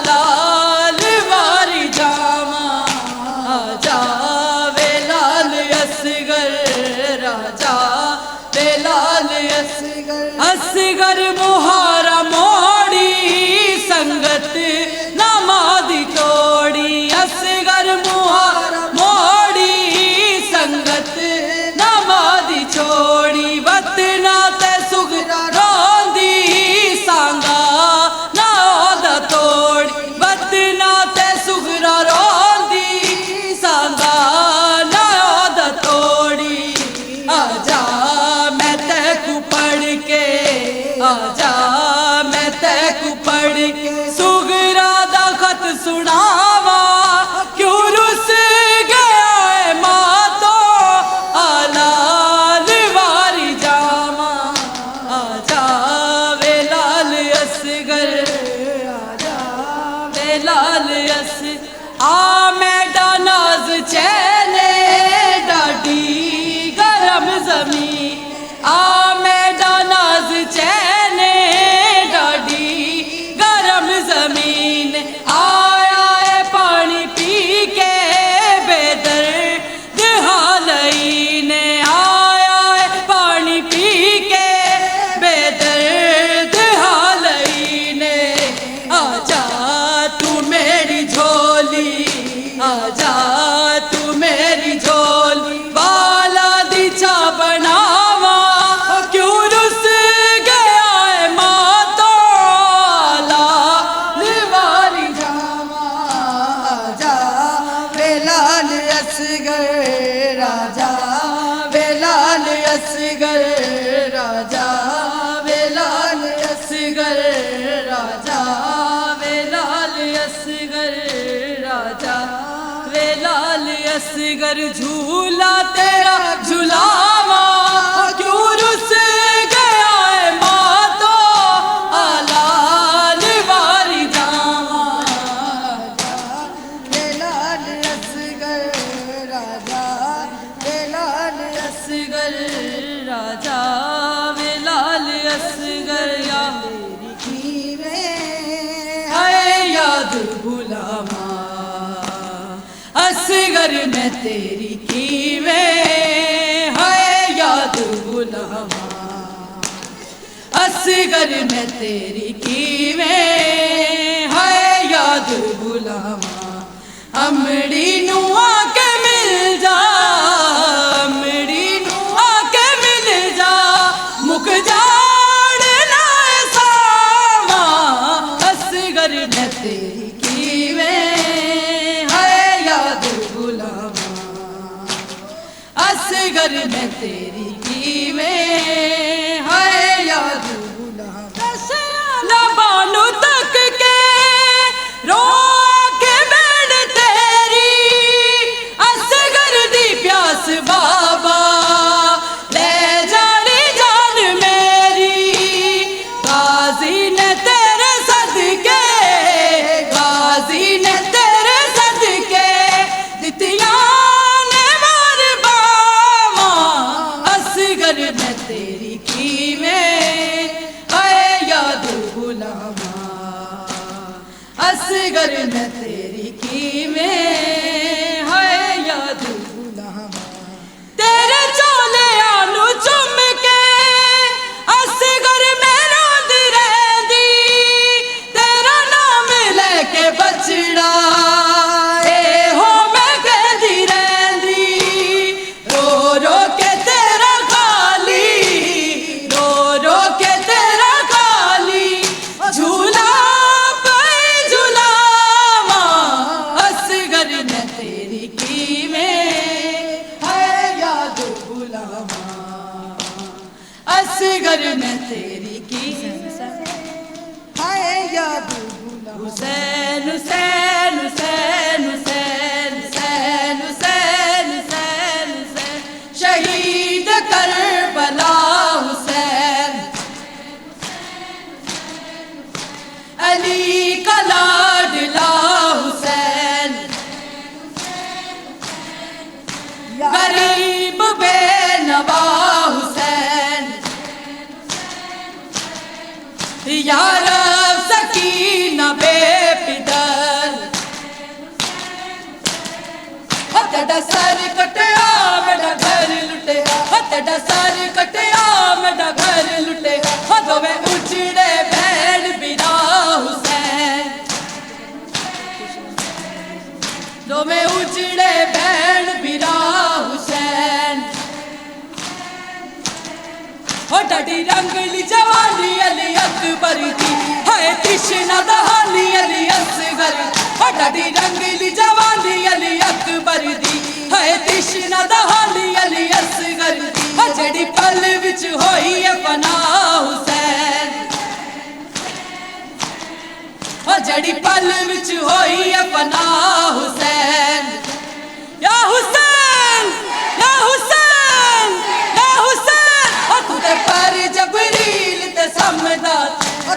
B: لال باری جاواں، آجا بلال اصغر، راجا بلال اصغر، اصغر مہارا موڑی سنگت نمادی توڑی، اصغر مہارا موڑی سنگت نمادی چھوڑی، وطنا تے سغرا روندی سانگا نادا توڑی، وطنا تے سغرا روندی سانگا نادا توڑی، آجا میں تے کو پڑھ کے، آجا میں تے کو پڑھ کے سغرا دا خط سناواں کیوں رس گیا ہے ماں تو لال باری جاواں، آجا بلال اصغر، آجا بلال اصغر، آ میڈا ناز چینے ڈاڈی گرم زمین، آ میڈا ناز چینے ڈاڈی گرم زمین، آیا ہے پانی پی کے بے درد حالئی نے، آیا ہے پانی پی کے بے درد حالئی نے، آجا تو میری جھولی، آجا تو میری جھولی بالا دیچا بناواں کیوں رس گیا ہے ماں تو لال باری جاواں، آجا بلال اصغر، راجا بلال اصغر، راجا بلال اصغر، راجا بلال اصغر، راجا بلال اصغر، جھولا تیرا جھلاواں کیوں رس گیا ہے ماں تو لال باری جاواں، راجا بلال اصغر، راجا بلال اصغر، راجا بلال اصغر، یا میری کیویں ہے یاد بھلاواں اصغر میں تیری کیویں ہے یاد بھلاواں، اصغر میں تیری کیویں ہے یاد بھلاواں، امڑی نو آ کے مل جا، امڑی نو آ کے اصغر میں تیری کیویں ہے یاد غلام لبانوں تک کے رو کے بیڑ تیری اصغر دی پیاس بابا لے جانی جان میری غازی نے تیرے صدقے غازی نے تیرے صدقے دتیاں نے مار باما اصغر میں تیری کیویں ہے یاد غلام اصغر میں تیری کیویں ہے یاد غلام تیرے چولے آنو چم کے اصغر میں روندی رہندی تیرا نام لے کے بچڑا اے ہو میں کہندی رہندی رو رو کے تیرا خالی رو رو کے تیرا خالی جھولا پئی جھولاواں اصغر میں تیری کیویں ہے یاد غلام اصغر میں تیری کیویں ہے یاد غلام حسین حسین حسین حسین حسین حسین حسین حسین شہید کربلا حسین علی کا لاڈلا حسین غریب بے نوا حسین یا رب سکینہ بے پدر تیرا سر کٹیا میرا گھر لٹیا تیرا سر کٹیا میرا گھر لٹیا دو میں اجڑے بہن بنا حسین دو میں اجڑے بہن بنا حسین ہو ڈاڈی رنگلی جوانی علی اکبر دی ہے تشنا دہانی علی اصغر ہو ڈاڈی رنگلی جوانی علی اکبر دی ہے تشنا دہانی علی اصغر ہو جڑی پل وچ ہوئی ہے فنا حسین ہو جڑی پل وچ ہوئی ہے فنا حسین یا حسین یا حسین یا حسین تو تے پر جبریل تے سمدا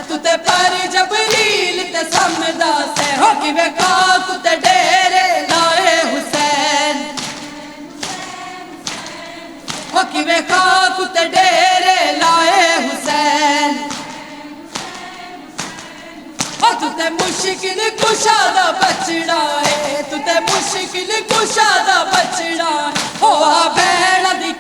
B: تو تے پر جبریل تے سمدا سے ہو کی ویکھا تو تے ڈیرے لائے حسین ہو کی ویکھا تو تے ڈیرے لائے حسین تو تے مشکل کشادہ بچڑا ہے تو تے مشکل کشادہ بچڑا ہوا بہن دی